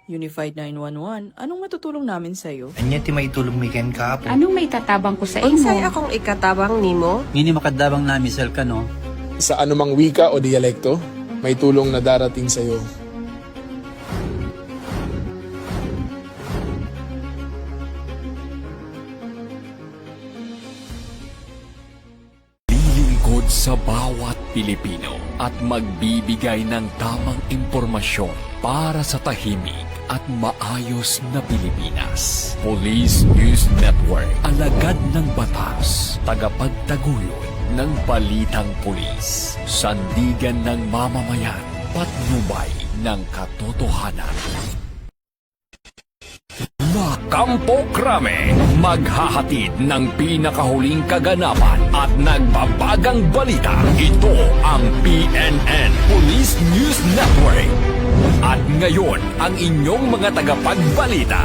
Unified 911, anong matutulong namin sa'yo? Anya ti maitulong mi ken kapo. Anong may tatabang ko sa Unsay imo? akong ikatabang nimo? Ngini makadabang na misal ka no. Sa anumang wika o dialekto, may tulong na darating sa iyo. Lilingkod sa bawat Pilipino at magbibigay ng tamang impormasyon para sa tahimik at maayos na Pilipinas. Police News Network, alagad ng batas, tagapagtaguyod ng balitang pulis, sandigan ng mamamayan, patnubay ng katotohanan. La Campo Crame, maghahatid ng pinakahuling kaganapan at nagbabagang balita. Ito ang PNN Police News Network. At ngayon, ang inyong mga tagapagbalita.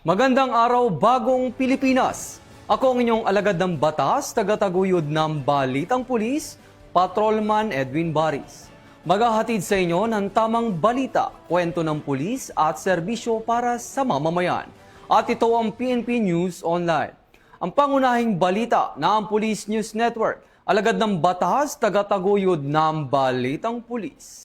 Magandang araw, bagong Pilipinas. Ako ang inyong alagad ng batas, tagataguyod ng Balitang Pulis, Patrolman Edwin Baris. Maghahatid sa inyo ng tamang balita, kwento ng pulis at serbisyo para sa mamamayan. At ito ang PNP News Online. Ang pangunahing balita ng Police News Network, alagad ng batas, tagataguyod ng Balitang Pulis.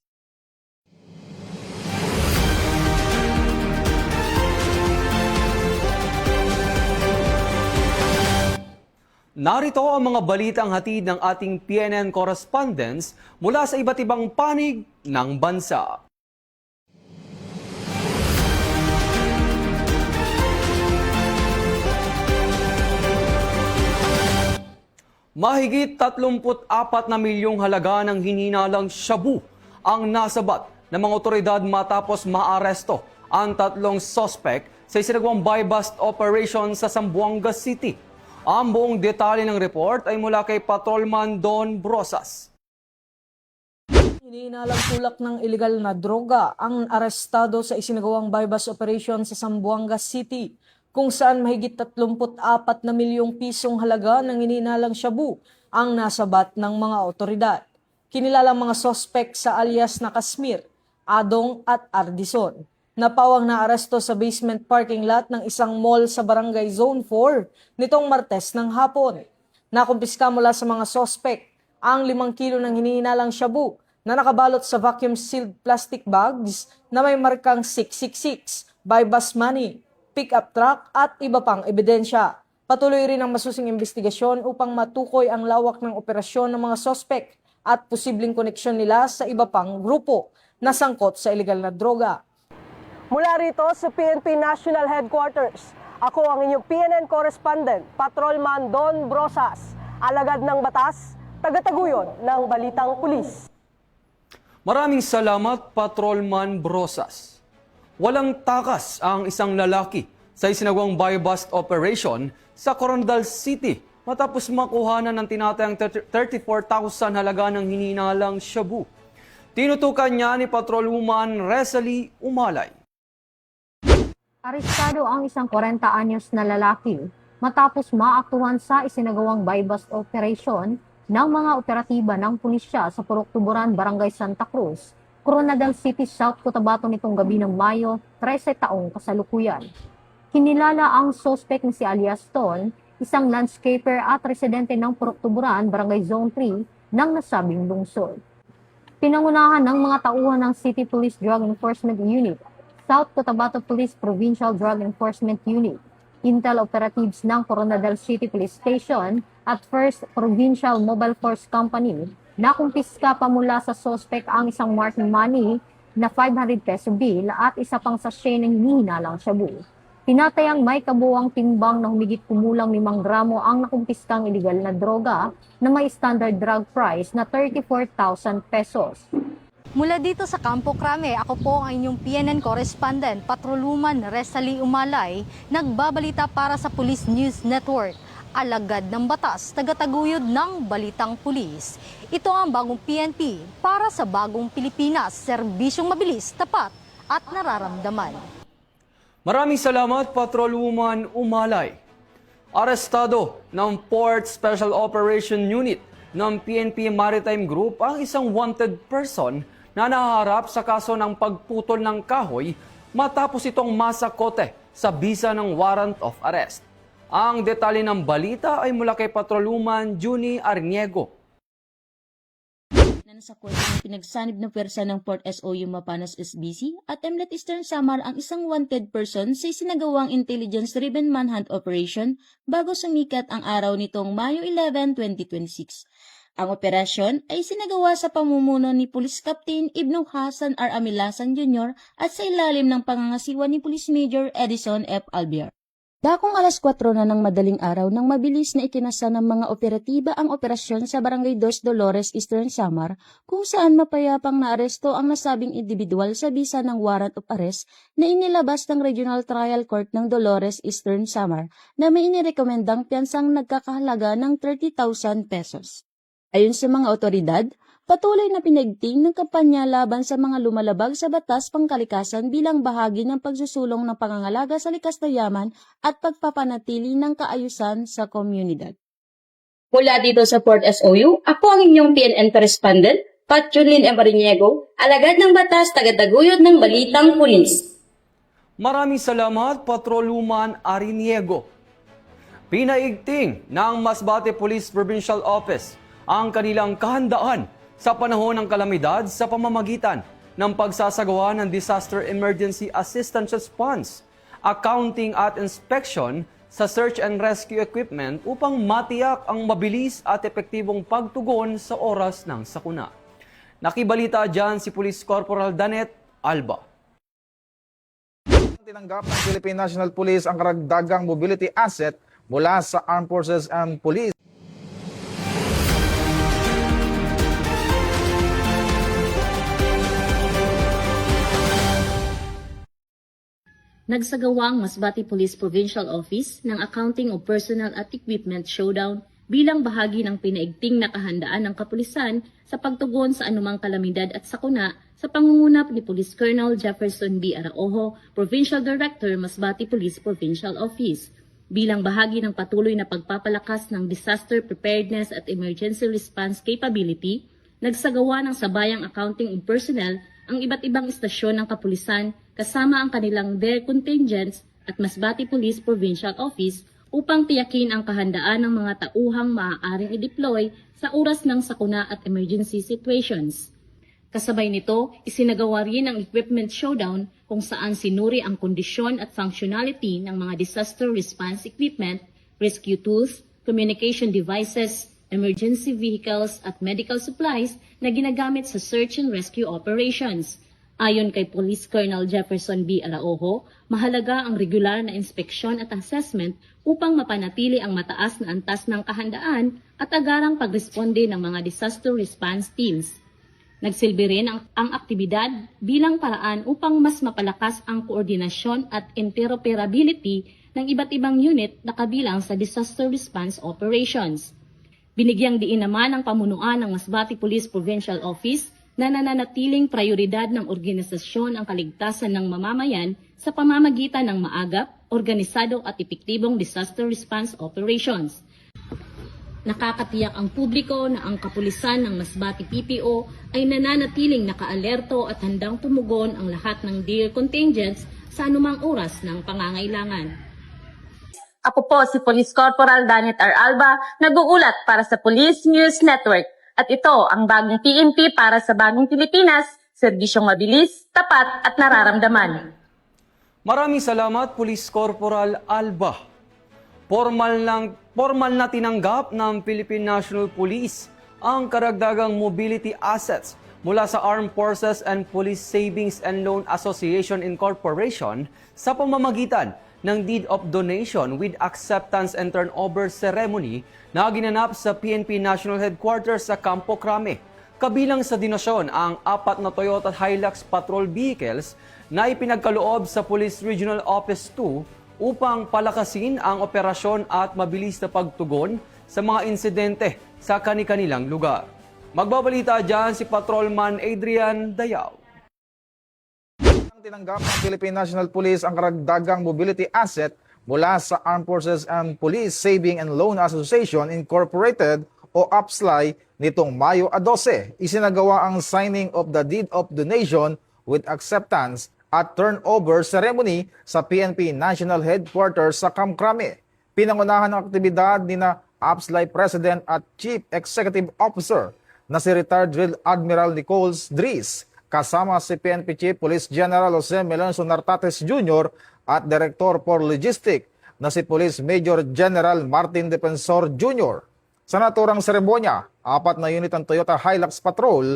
Narito ang mga balitang hatid ng ating PNN correspondents mula sa iba't ibang panig ng bansa. Mahigit 34 na milyong halaga ng hininalang shabu ang nasabat ng mga otoridad matapos maaresto ang 3 suspect sa isinagawang buy-bust operation sa Zamboanga City. Ang buong detalye ng report ay mula kay Patrolman Don Brosas. Hinihinalang tulak ng ilegal na droga ang arestado sa isinagawang buy-bust operation sa Zamboanga City, kung saan mahigit 34 na milyong pisong halaga ng hinihinalang shabu ang nasabat ng mga otoridad. Kinilalang mga sospek sa alias na Kasmir, Adong at Ardison. Napawang na aresto sa basement parking lot ng isang mall sa Barangay Zone 4 nitong Martes ng hapon. Nakumpiska mula sa mga sospek ang 5 kilo ng hinihinalang shabu na nakabalot sa vacuum-sealed plastic bags na may markang 666, buy-bust money, pick-up truck at iba pang ebidensya. Patuloy rin ang masusing investigasyon upang matukoy ang lawak ng operasyon ng mga sospek at posibleng koneksyon nila sa iba pang grupo na sangkot sa ilegal na droga. Mula rito sa PNP National Headquarters, ako ang inyong PNN correspondent, Patrolman Don Brosas, alagad ng batas, tagataguyod ng Balitang Pulis. Maraming salamat, Patrolman Brosas. Walang takas ang isang lalaki sa isinagawang buy-bust operation sa Coronadal City matapos makuhanan ng tinatayang 34,000 halaga ng hinihinalang shabu. Tinutukan niya ni Patrolwoman Resalie Umalay. Arestado ang isang 40 anyos na lalaki matapos maaktuhan sa isinagawang buy-bust operation ng mga operatiba ng pulisya sa Purok Tuburan, Barangay Santa Cruz, Coronadal City, South Cotabato nitong gabi ng Mayo, 13 taong kasalukuyan. Kinilala ang suspect na si alias Ton, isang landscaper at residente ng Purok Tuburan, Barangay Zone 3 ng nasabing lungsod. Pinangunahan ng mga tauhan ng City Police Drug Enforcement Unit, South Cotabato Police Provincial Drug Enforcement Unit, Intel Operatives ng Coronadal City Police Station at First Provincial Mobile Force Company na kumpiska pa mula sa suspect ang isang marked money na 500 peso bill at isa pang sachet ng hinihinalang shabu. Tinatayang may kabuuang timbang na humigit kumulang 5 gramo ang nakumpiskang illegal na droga na may standard drug price na 34,000 pesos. Mula dito sa Campo Crame, ako po ang inyong PNN correspondent, Patrolwoman Resalie Umalay, nagbabalita para sa Police News Network. Alagad ng batas, tagataguyod ng Balitang Pulis. Ito ang bagong PNP para sa bagong Pilipinas, serbisyong mabilis, tapat at nararamdaman. Maraming salamat, Patrolwoman Umalay. Arestado ng Port Special Operation Unit ng PNP Maritime Group ang isang wanted person na nahaharap sa kaso ng pagputol ng kahoy matapos itong masakote sa bisa ng warrant of arrest. Ang detalye ng balita ay mula kay Patrolwoman Juni Arniego. Na nasa korte ng pinagsanib na pwersa ng Port SOU Mapanas SBC at Emlet Eastern Samar ang isang wanted person sa isinagawang intelligence-driven manhunt operation bago sumikat ang araw nitong Mayo 11, 2026. Ang operasyon ay sinagawa sa pamumuno ni Police Captain Ibnu Hasan R. Amilasan Jr. at sa ilalim ng pangangasiwa ni Police Major Edison F. Albiar. Dakong alas 4 na ng madaling araw nang mabilis na ikinasa ng mga operatiba ang operasyon sa Barangay Dos Dolores, Eastern Samar, kung saan mapayapang naaresto ang nasabing individual sa bisa ng warrant of arrest na inilabas ng Regional Trial Court ng Dolores, Eastern Samar na may inirekomendang piyansang nagkakahalaga ng 30,000 pesos. Ayon sa mga otoridad, patuloy na pinagting ng kampanya laban sa mga lumalabag sa batas pangkalikasan bilang bahagi ng pagsusulong ng pangangalaga sa likas na yaman at pagpapanatili ng kaayusan sa komunidad. Mula dito sa Port SOU, ako ang inyong PNN correspondent, Patrolin M. Ariniego, alagad ng batas, tagataguyod ng Balitang Pulis. Maraming salamat, Patrolwoman Ariniego. Pinaigting ng Masbate Police Provincial Office ang kanilang kahandaan sa panahon ng kalamidad sa pamamagitan ng pagsasagawa ng Disaster Emergency Assistance Response, accounting at inspection sa search and rescue equipment upang matiyak ang mabilis at epektibong pagtugon sa oras ng sakuna. Nakibalita dyan si Police Corporal Danet Alba. Tinanggap ng Philippine National Police ang karagdagang mobility asset mula sa Armed Forces and Police. Nagsagawa ang Masbate Police Provincial Office ng Accounting of Personnel at Equipment Showdown bilang bahagi ng pinaigting na kahandaan ng kapulisan sa pagtugon sa anumang kalamidad at sakuna sa pangunguna ni Police Colonel Jefferson B. Araojo, Provincial Director, Masbate Police Provincial Office. Bilang bahagi ng patuloy na pagpapalakas ng disaster preparedness at emergency response capability, nagsagawa ng sabayang accounting of personnel ang iba't ibang istasyon ng kapulisan kasama ang kanilang DARE contingents at Masbate Police Provincial Office upang tiyakin ang kahandaan ng mga tauhang maaaring i-deploy sa oras ng sakuna at emergency situations. Kasabay nito, isinagawa rin ang equipment showdown kung saan sinuri ang kondisyon at functionality ng mga disaster response equipment, rescue tools, communication devices, emergency vehicles at medical supplies na ginagamit sa search and rescue operations. Ayon kay Police Colonel Jefferson B. Araojo, mahalaga ang regular na inspeksyon at assessment upang mapanatili ang mataas na antas ng kahandaan at agarang pagresponde ng mga disaster response teams. Nagsilbi rin ang aktibidad bilang paraan upang mas mapalakas ang koordinasyon at interoperability ng iba't ibang unit na kabilang sa disaster response operations. Binigyang diin naman ang pamunuan ng Masbate Police Provincial Office na nananatiling prioridad ng organisasyon ang kaligtasan ng mamamayan sa pamamagitan ng maagap, organisado at epektibong disaster response operations. Nakakatiyak ang publiko na ang kapulisan ng Masbate PPO ay nananatiling nakaalerto at handang tumugon ang lahat ng DARE contingents sa anumang oras ng pangangailangan. Ako po si Police Corporal Danet R. Alba, nag-uulat para sa Police News Network. At ito ang bagong PNP para sa bagong Pilipinas, serbisyong mabilis, tapat at nararamdaman. Maraming salamat, Police Corporal Alba. Formal na tinanggap ng Philippine National Police ang karagdagang mobility assets mula sa Armed Forces and Police Savings and Loan Association Incorporation sa pamamagitan ng Deed of Donation with Acceptance and Turnover Ceremony na ginanap sa PNP National Headquarters sa Campo Crame. Kabilang sa donasyon ang 4 na Toyota Hilux Patrol Vehicles na ipinagkaloob sa Police Regional Office 2 upang palakasin ang operasyon at mabilis na pagtugon sa mga insidente sa kani-kanilang lugar. Magbabalita dyan si Patrolman Adrian Dayaw. Tinanggap ng Philippine National Police ang karagdagang mobility asset mula sa Armed Forces and Police Saving and Loan Association Incorporated o APSLAI nitong Mayo 12. Isinagawa ang signing of the Deed of Donation with acceptance at turnover ceremony sa PNP National Headquarters sa Kamkrame. Pinangunahan ng aktibidad ni na APSLAI President at Chief Executive Officer na si retired Drill Admiral Nichols Dries, kasama si PNP Chief Police General Jose Melencio Nartates Jr. at Director for Logistics na si Police Major General Martin Defensor Jr. Sa naturang seremonya, 4 na unit ng Toyota Hilux Patrol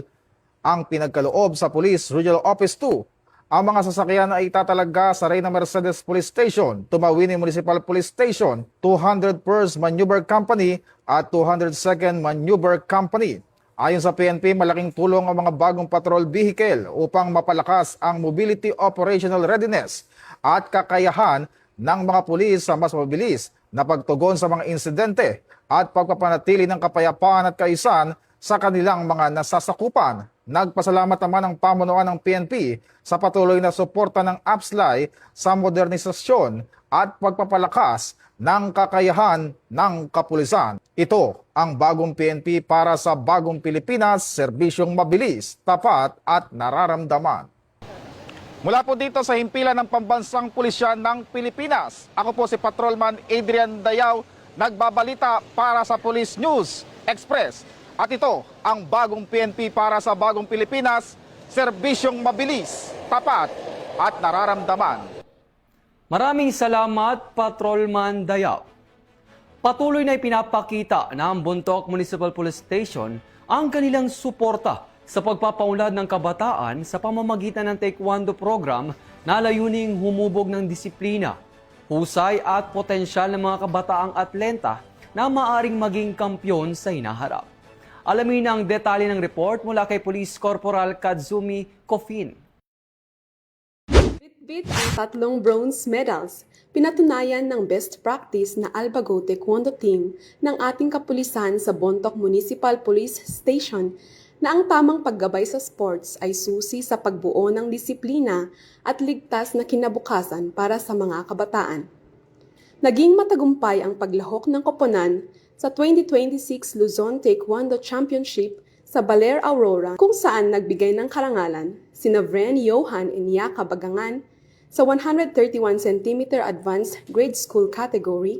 ang pinagkaloob sa Police Regional Office 2. Ang mga sasakyan ay itatalaga sa Reyna Mercedes Police Station, Tumawini Municipal Police Station, 201st Maneuver Company at 202nd Maneuver Company. Ayon sa PNP, malaking tulong ang mga bagong patrol vehicle upang mapalakas ang mobility operational readiness at kakayahan ng mga pulis sa mas mabilis na pagtugon sa mga insidente at pagpapanatili ng kapayapaan at kaayusan sa kanilang mga nasasakupan. Nagpasalamat naman ang pamunuan ng PNP sa patuloy na suporta ng APSLAI sa modernisasyon at pagpapalakas ng kakayahan ng kapulisan. Ito ang bagong PNP para sa bagong Pilipinas, serbisyong mabilis, tapat at nararamdaman. Mula po dito sa himpilan ng Pambansang Pulisya ng Pilipinas, ako po si Patrolman Adrian Dayaw, nagbabalita para sa Police News Express. At ito ang bagong PNP para sa bagong Pilipinas, serbisyong mabilis, tapat at nararamdaman. Maraming salamat, Patrolman Dayaw. Patuloy na ipinapakita ng Bontoc Municipal Police Station ang kanilang suporta sa pagpapaunlad ng kabataan sa pamamagitan ng Taekwondo program na layuning humubog ng disiplina, husay at potensyal ng mga kabataang atleta na maaring maging kampyon sa hinaharap. Alamin ang detalye ng report mula kay Police Corporal Kazumi Kofin. Bitbit ang 3 bronze medals, pinatunayan ng best practice na Albago Taekwondo team ng ating kapulisan sa Bontoc Municipal Police Station na ang tamang paggabay sa sports ay susi sa pagbuo ng disiplina at ligtas na kinabukasan para sa mga kabataan. Naging matagumpay ang paglahok ng koponan sa 2026 Luzon Taekwondo Championship sa Baler Aurora kung saan nagbigay ng karangalan sina Vren Johan Inyaka Bagangan sa 131 cm Advanced Grade School category,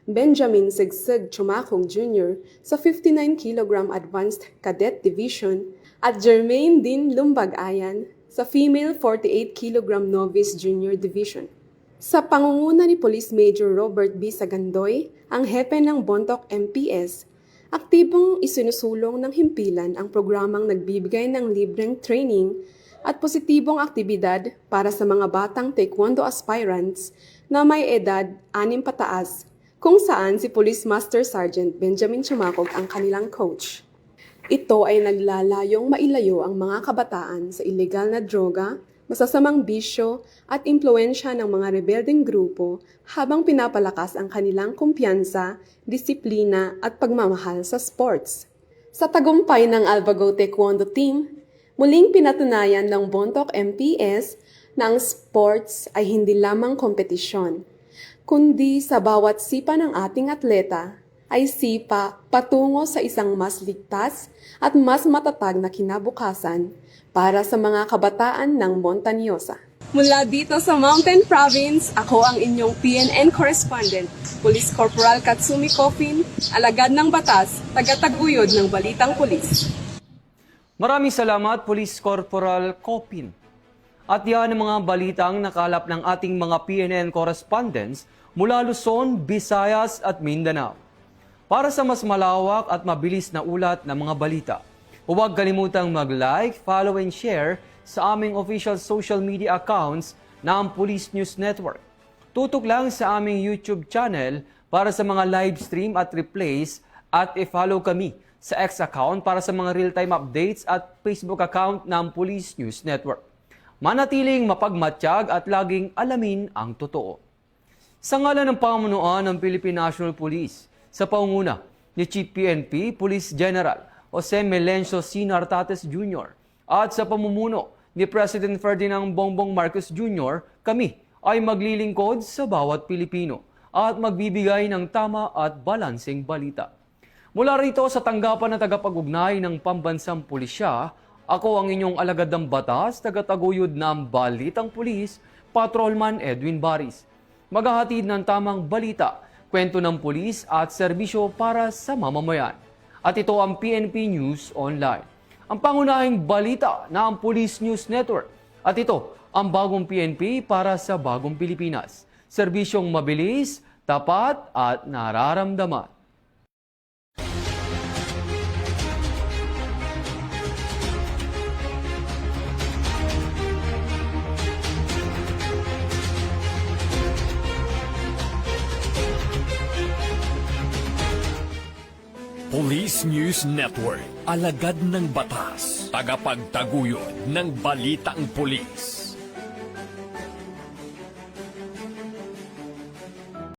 Benjamin Sigsig Chumakong Jr. sa 59 kg Advanced Cadet Division at Jermaine Din Lumbag-Ayan sa Female 48 kg Novice Junior Division. Sa pangunguna ni Police Major Robert B. Sagandoy, ang hepe ng Bontoc MPS, aktibong isinusulong ng himpilan ang programang nagbibigay ng libreng training at positibong aktibidad para sa mga batang taekwondo aspirants na may edad 6 pataas, kung saan si Police Master Sergeant Benjamin Chumakog ang kanilang coach. Ito ay naglalayong mailayo ang mga kabataan sa ilegal na droga, masasamang bisyo at impluensya ng mga rebelding grupo habang pinapalakas ang kanilang kumpiyansa, disiplina at pagmamahal sa sports. Sa tagumpay ng Albago Taekwondo team, muling pinatunayan ng Bontoc MPS na ang sports ay hindi lamang kompetisyon, kundi sa bawat sipa ng ating atleta ay sipa patungo sa isang mas ligtas at mas matatag na kinabukasan para sa mga kabataan ng Montañosa. Mula dito sa Mountain Province, ako ang inyong PNN correspondent, Police Corporal Katsumi Kofin, alagad ng batas, tagataguyod ng Balitang Pulis. Maraming salamat, Police Corporal Kofin. At yan ang mga balitang nakalap ng ating mga PNN correspondents mula Luzon, Visayas at Mindanao. Para sa mas malawak at mabilis na ulat ng mga balita, huwag kalimutang mag-like, follow and share sa aming official social media accounts ng Police News Network. Tutok lang sa aming YouTube channel para sa mga live stream at replays at i-follow kami sa X account para sa mga real-time updates at Facebook account ng Police News Network. Manatiling mapagmatsyag at laging alamin ang totoo. Sa ngalan ng pamunuan ng Philippine National Police, sa pangunguna ni Chief PNP Police General Jose Melencio C. Nartates Jr. at sa pamumuno ni President Ferdinand Bongbong Marcos Jr., kami ay maglilingkod sa bawat Pilipino at magbibigay ng tama at balanseng balita. Mula rito sa tanggapan ng tagapag-ugnay ng Pambansang Pulisya, ako ang inyong alagad ng batas, tagataguyod ng Balitang Pulis, Patrolman Edwin Baris. Maghahatid ng tamang balita, kwento ng pulis at serbisyo para sa mamamayan. At ito ang PNP News Online, ang pangunahing balita ng Police News Network. At ito ang bagong PNP para sa bagong Pilipinas. Serbisyong mabilis, tapat at nararamdaman. Police News Network, alagad ng batas, tagapagtaguyod ng balitang pulis.